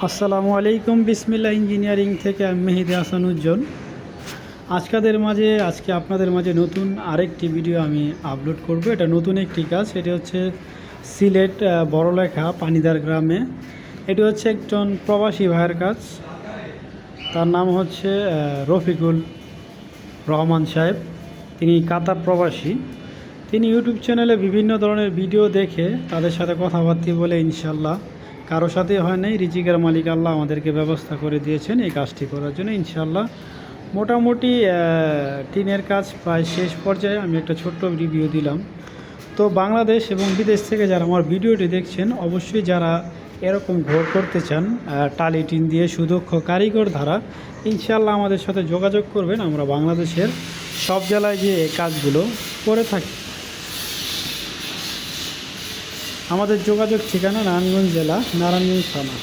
আসসালামু আলাইকুম। বিসমিল্লাহ ইঞ্জিনিয়ারিং থেকে আমি মেহেদী হাসান উজ্জ্বল। আজকে আপনাদের মাঝে নতুন আরেকটি ভিডিও আমি আপলোড করব। এটা নতুন একটি কাজ। এটি হচ্ছে সিলেট বড়লেখা পানিদার গ্রামে। এটি হচ্ছে একজন প্রবাসী ভাইয়ের কাজ। তার নাম হচ্ছে রফিকুল রহমান সাহেব। তিনি কাতার প্রবাসী। তিনি ইউটিউব চ্যানেলে বিভিন্ন ধরনের ভিডিও দেখে তাদের সাথে কথাবার্তা বলে ইনশাল্লাহ কারো সাথে হয় নাই, রিজিকের মালিক আল্লাহ আমাদেরকে ব্যবস্থা করে দিয়েছেন এই কাজটি করার জন্য ইনশাল্লাহ। মোটামুটি টিনের কাজ প্রায় শেষ পর্যায়ে। আমি একটা ছোট্ট রিভিউ দিলাম। তো বাংলাদেশ এবং বিদেশ থেকে যারা আমার ভিডিওটি দেখছেন, অবশ্যই যারা এরকম ঘর করতে চান টালি টিন দিয়ে সুদক্ষ কারিগর দ্বারা, ইনশাল্লাহ আমাদের সাথে যোগাযোগ করবেন। আমরা বাংলাদেশের সব জেলায় যে কাজগুলো করে থাকি। আমাদের যোগাযোগ ঠিকানা নারায়ণগঞ্জ জেলা, নারায়ণগঞ্জ থানা।